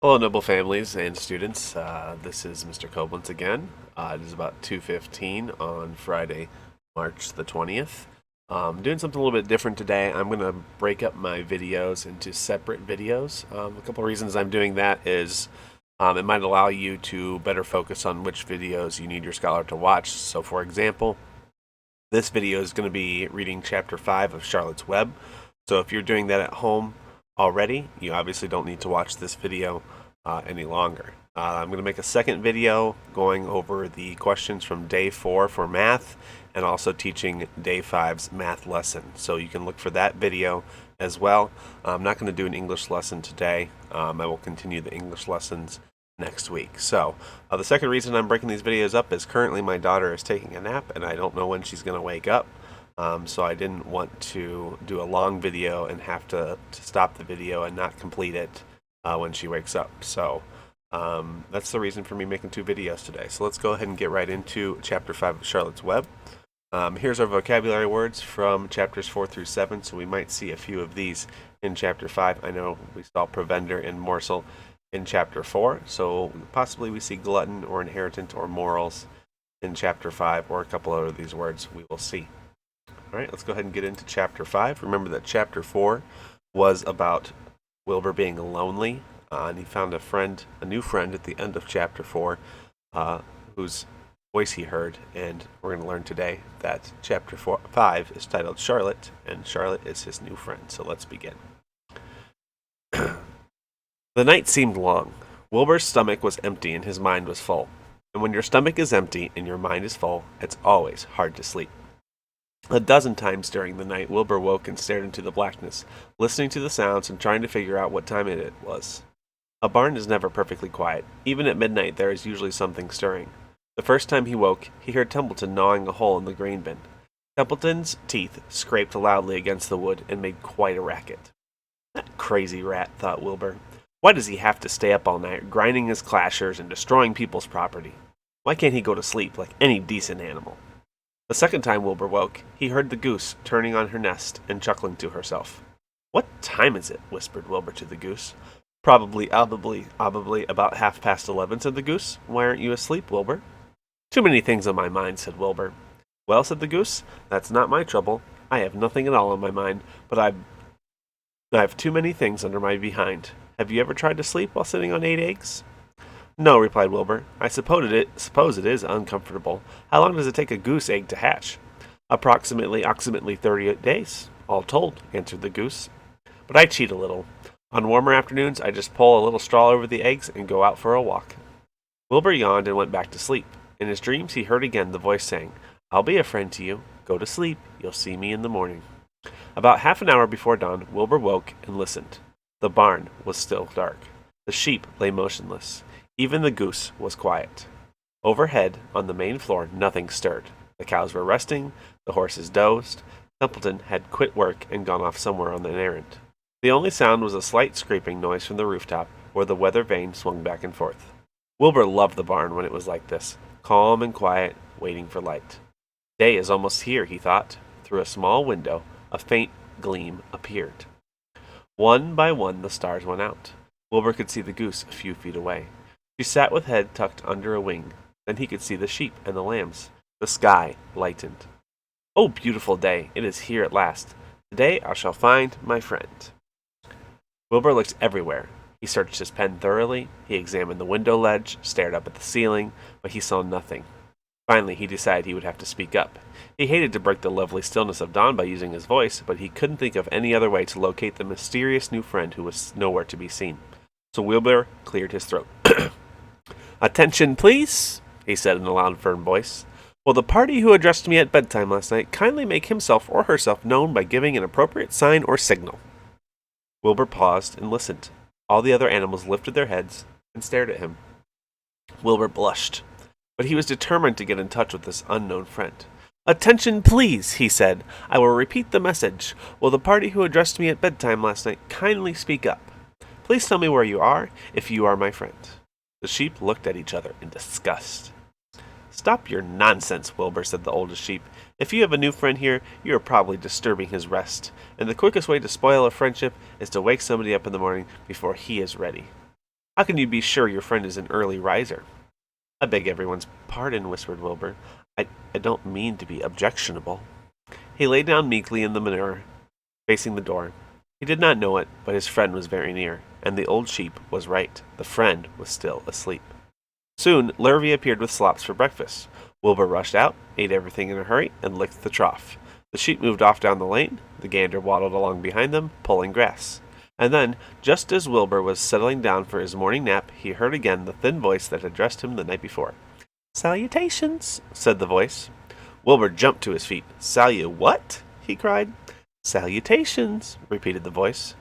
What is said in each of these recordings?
Hello, noble families and students. This is Mr. Coblentz again. It is about 2:15 on Friday, March the 20th. Doing something a little bit different today. I'm going to break up my videos into separate videos. A couple of reasons I'm doing that is it might allow you to better focus on which videos you need your scholar to watch. So, for example, this video is going to be reading Chapter 5 of Charlotte's Web. So if you're doing that at home already, you obviously don't need to watch this video any longer. I'm going to make a second video going over the questions from day 4 for math and also teaching day 5's math lesson. So you can look for that video as well. I'm not going to do an English lesson today. I will continue the English lessons next week. So the second reason I'm breaking these videos up is currently my daughter is taking a nap and I don't know when she's going to wake up. So I didn't want to do a long video and have to stop the video and not complete it when she wakes up. So that's the reason for me making 2 videos today. So let's go ahead and get right into Chapter 5 of Charlotte's Web. Here's our vocabulary words from chapters 4 through 7, so we might see a few of these in Chapter 5. I know we saw provender and morsel in Chapter 4, so possibly we see glutton or inheritant or morals in Chapter 5, or a couple of these words we will see. All right, let's go ahead and get into Chapter 5. Remember that Chapter 4 was about Wilbur being lonely, and he found a new friend at the end of Chapter 4, whose voice he heard, and we're going to learn today that Chapter 5 is titled Charlotte, and Charlotte is his new friend. So let's begin. The night seemed long. Wilbur's stomach was empty and his mind was full. And when your stomach is empty and your mind is full, it's always hard to sleep. A dozen times during the night, Wilbur woke and stared into the blackness, listening to the sounds and trying to figure out what time it was. A barn is never perfectly quiet. Even at midnight, there is usually something stirring. The first time he woke, he heard Templeton gnawing a hole in the grain bin. Templeton's teeth scraped loudly against the wood and made quite a racket. That crazy rat, thought Wilbur. Why does he have to stay up all night, grinding his clashers and destroying people's property? Why can't he go to sleep like any decent animal? The second time Wilbur woke, he heard the goose turning on her nest and chuckling to herself. What time is it? Whispered Wilbur to the goose. Probably about 11:30, said the goose. Why aren't you asleep, Wilbur? Too many things on my mind, said Wilbur. Well, said the goose, that's not my trouble. I have nothing at all on my mind, but I have too many things under my behind. Have you ever tried to sleep while sitting on 8 eggs? No, replied Wilbur. I suppose it is uncomfortable. How long does it take a goose egg to hatch? Approximately 38 days, all told, answered the goose. But I cheat a little. On warmer afternoons, I just pull a little straw over the eggs and go out for a walk. Wilbur yawned and went back to sleep. In his dreams, he heard again the voice saying, I'll be a friend to you. Go to sleep. You'll see me in the morning. About half an hour before dawn, Wilbur woke and listened. The barn was still dark. The sheep lay motionless. Even the goose was quiet. Overhead, on the main floor, nothing stirred. The cows were resting, the horses dozed. Templeton had quit work and gone off somewhere on an errand. The only sound was a slight scraping noise from the rooftop, where the weather vane swung back and forth. Wilbur loved the barn when it was like this, calm and quiet, waiting for light. Day is almost here, he thought. Through a small window, a faint gleam appeared. One by one the stars went out. Wilbur could see the goose a few feet away. She sat with head tucked under a wing. Then he could see the sheep and the lambs. The sky lightened. Oh, beautiful day! It is here at last. Today I shall find my friend. Wilbur looked everywhere. He searched his pen thoroughly. He examined the window ledge, stared up at the ceiling, but he saw nothing. Finally, he decided he would have to speak up. He hated to break the lovely stillness of dawn by using his voice, but he couldn't think of any other way to locate the mysterious new friend who was nowhere to be seen. So Wilbur cleared his throat. Attention, please, he said in a loud, firm voice. Will the party who addressed me at bedtime last night kindly make himself or herself known by giving an appropriate sign or signal? Wilbur paused and listened. All the other animals lifted their heads and stared at him. Wilbur blushed, but he was determined to get in touch with this unknown friend. Attention, please, he said. I will repeat the message. Will the party who addressed me at bedtime last night kindly speak up? Please tell me where you are, if you are my friend. The sheep looked at each other in disgust. Stop your nonsense, Wilbur, said the oldest sheep. If you have a new friend here, you are probably disturbing his rest, and the quickest way to spoil a friendship is to wake somebody up in the morning before he is ready. How can you be sure your friend is an early riser? I beg everyone's pardon, whispered Wilbur. I don't mean to be objectionable. He lay down meekly in the manure, facing the door. He did not know it, but his friend was very near, and the old sheep was right. The friend was still asleep. Soon, Lurvy appeared with slops for breakfast. Wilbur rushed out, ate everything in a hurry, and licked the trough. The sheep moved off down the lane. The gander waddled along behind them, pulling grass. And then, just as Wilbur was settling down for his morning nap, he heard again the thin voice that had addressed him the night before. "Salutations," said the voice. Wilbur jumped to his feet. "What?" he cried. "Salutations," repeated the voice.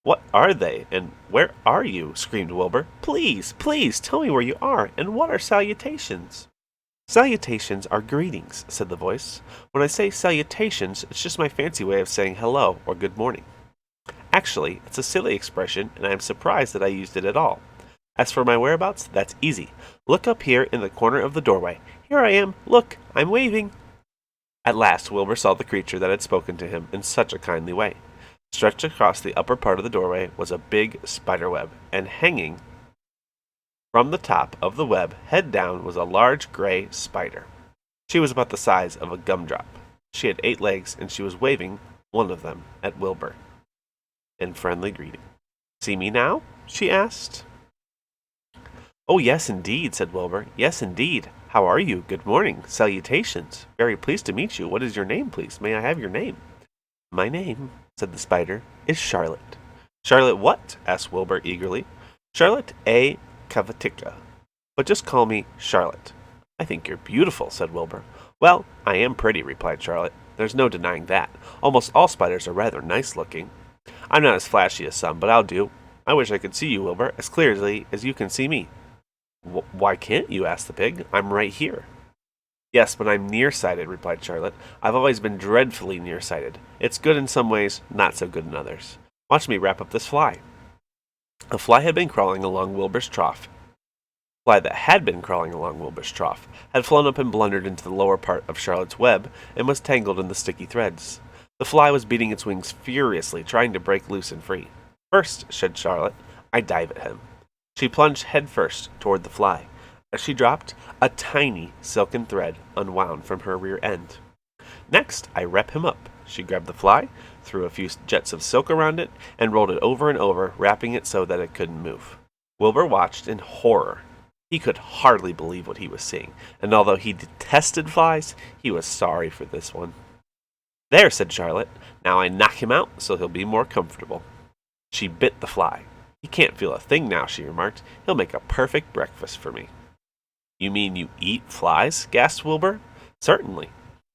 "What are they, and where are you?" screamed Wilbur. "Please, please, tell me where you are, and what are salutations?" "Salutations are greetings," said the voice. "When I say salutations, it's just my fancy way of saying hello or good morning. Actually, it's a silly expression, and I am surprised that I used it at all. As for my whereabouts, that's easy. Look up here in the corner of the doorway. Here I am. Look, I'm waving." At last, Wilbur saw the creature that had spoken to him in such a kindly way. Stretched across the upper part of the doorway was a big spider web, and hanging from the top of the web, head down, was a large gray spider. She was about the size of a gumdrop. She had 8 legs, and she was waving one of them at Wilbur in friendly greeting. "See me now?" she asked. "Oh, yes, indeed," said Wilbur. "Yes, indeed. How are you? Good morning. Salutations. Very pleased to meet you. What is your name, please? May I have your name?" "My name," said the spider, "is Charlotte." "Charlotte what?" asked Wilbur eagerly. "Charlotte A. Cavatica. But just call me Charlotte." "I think you're beautiful," said Wilbur. "Well, I am pretty," replied Charlotte. "There's no denying that. Almost all spiders are rather nice looking. I'm not as flashy as some, but I'll do. I wish I could see you, Wilbur, as clearly as you can see me." "Why can't you?" asked the pig. "I'm right here." "Yes, but I'm nearsighted," replied Charlotte. "I've always been dreadfully nearsighted. It's good in some ways, not so good in others. Watch me wrap up this fly." A fly had been crawling along Wilbur's trough. Fly that had been crawling along Wilbur's trough had flown up and blundered into the lower part of Charlotte's web and was tangled in the sticky threads. The fly was beating its wings furiously, trying to break loose and free. "First," said Charlotte, "I dive at him." She plunged headfirst toward the fly. As she dropped, a tiny silken thread unwound from her rear end. "Next, I rep him up." She grabbed the fly, threw a few jets of silk around it, and rolled it over and over, wrapping it so that it couldn't move. Wilbur watched in horror. He could hardly believe what he was seeing, and although he detested flies, he was sorry for this one. "There," said Charlotte. "Now I knock him out so he'll be more comfortable." She bit the fly. "He can't feel a thing now," she remarked. "He'll make a perfect breakfast for me." "You mean you eat flies?" gasped Wilbur. "Certainly.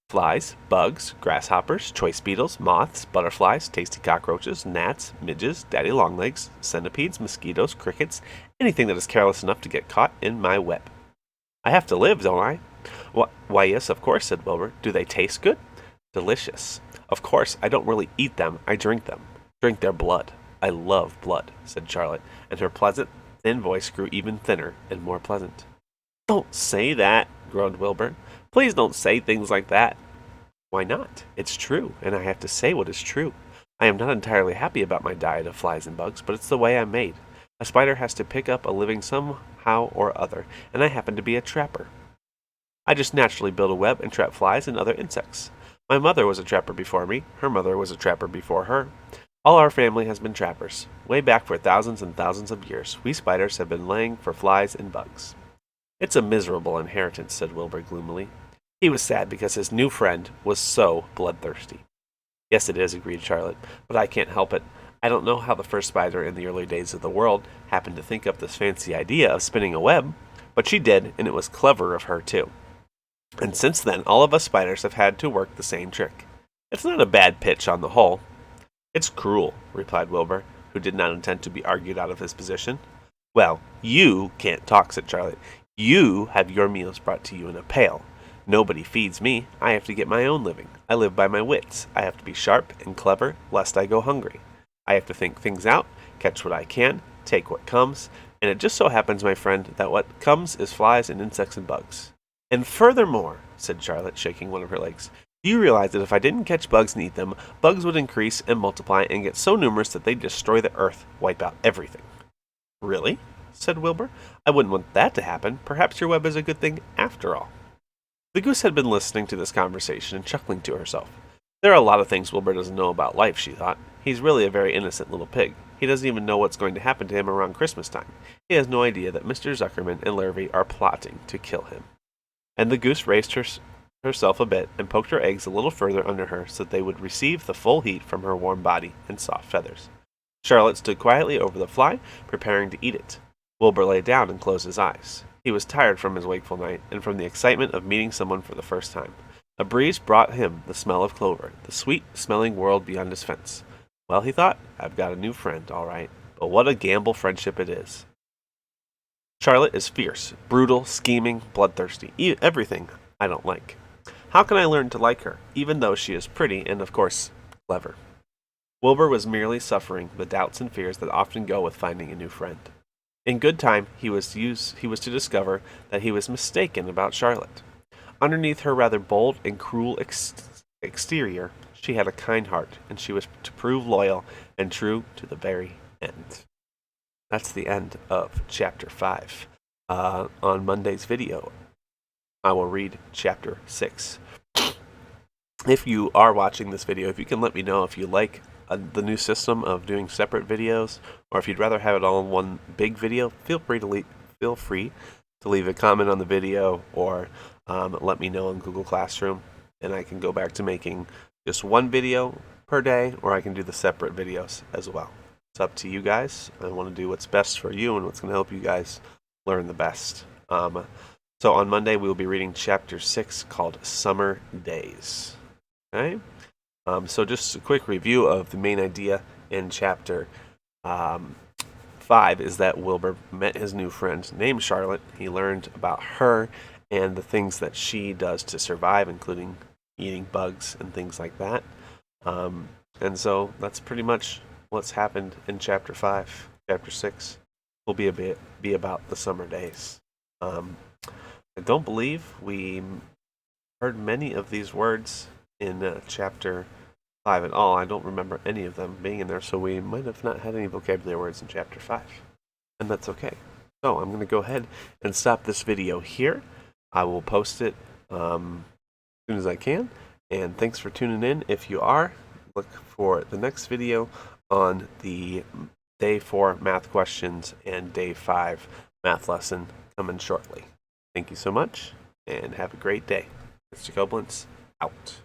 Flies, bugs, grasshoppers, choice beetles, moths, butterflies, tasty cockroaches, gnats, midges, daddy longlegs, centipedes, mosquitoes, crickets, anything that is careless enough to get caught in my web. I have to live, don't I?" Why, yes, of course," said Wilbur. "Do they taste good?" "Delicious. Of course, I don't really eat them. I drink them. Drink their blood. I love blood," said Charlotte, and her pleasant, thin voice grew even thinner and more pleasant. "Don't say that," groaned Wilbur. "Please don't say things like that." "Why not? It's true, and I have to say what is true. I am not entirely happy about my diet of flies and bugs, but it's the way I'm made. A spider has to pick up a living somehow or other, and I happen to be a trapper. I just naturally build a web and trap flies and other insects. My mother was a trapper before me. Her mother was a trapper before her. All our family has been trappers. Way back for thousands and thousands of years, we spiders have been laying for flies and bugs." "It's a miserable inheritance," said Wilbur gloomily. He was sad because his new friend was so bloodthirsty. "Yes, it is," agreed Charlotte, "but I can't help it. I don't know how the first spider in the early days of the world happened to think up this fancy idea of spinning a web, but she did, and it was clever of her, too. And since then, all of us spiders have had to work the same trick. It's not a bad pitch on the whole." "It's cruel," replied Wilbur, who did not intend to be argued out of his position. "Well, you can't talk," said Charlotte. "You have your meals brought to you in a pail. Nobody feeds me. I have to get my own living. I live by my wits. I have to be sharp and clever, lest I go hungry. I have to think things out, catch what I can, take what comes, and it just so happens, my friend, that what comes is flies and insects and bugs. And furthermore," said Charlotte, shaking one of her legs, "do you realize that if I didn't catch bugs and eat them, bugs would increase and multiply and get so numerous that they'd destroy the earth, wipe out everything." "Really?" said Wilbur. "I wouldn't want that to happen. Perhaps your web is a good thing after all." The goose had been listening to this conversation and chuckling to herself. There are a lot of things Wilbur doesn't know about life, she thought. He's really a very innocent little pig. He doesn't even know what's going to happen to him around Christmas time. He has no idea that Mr. Zuckerman and Larrabee are plotting to kill him. And the goose raised herself a bit and poked her eggs a little further under her so that they would receive the full heat from her warm body and soft feathers. Charlotte stood quietly over the fly, preparing to eat it. Wilbur lay down and closed his eyes. He was tired from his wakeful night and from the excitement of meeting someone for the first time. A breeze brought him the smell of clover, the sweet-smelling world beyond his fence. Well, he thought, I've got a new friend, all right. But what a gamble friendship it is. Charlotte is fierce, brutal, scheming, bloodthirsty, everything I don't like. How can I learn to like her, even though she is pretty and, of course, clever? Wilbur was merely suffering the doubts and fears that often go with finding a new friend. In good time, he was to discover that he was mistaken about Charlotte. Underneath her rather bold and cruel exterior, she had a kind heart, and she was to prove loyal and true to the very end. That's the end of Chapter 5. On Monday's video, I will read Chapter 6. If you are watching this video, if you can let me know if you like the new system of doing separate videos, or if you'd rather have it all in one big video, feel free to leave a comment on the video, or let me know in Google Classroom, and I can go back to making just one video per day, or I can do the separate videos as well. It's up to you guys. I want to do what's best for you and what's going to help you guys learn the best. So on Monday, we will be reading Chapter 6 called Summer Days. Okay? So just a quick review of the main idea in Chapter 5 is that Wilbur met his new friend named Charlotte. He learned about her and the things that she does to survive, including eating bugs and things like that. And so that's pretty much what's happened in Chapter 5. Chapter 6 will be about the summer days. I don't believe we heard many of these words in Chapter 5 at all. I don't remember any of them being in there, so we might have not had any vocabulary words in Chapter 5. And that's okay. So I'm going to go ahead and stop this video here. I will post it as soon as I can. And thanks for tuning in. If you are, look for the next video on the Day 4 math questions and Day 5 math lesson coming shortly. Thank you so much, and have a great day. Mr. Coblentz, out.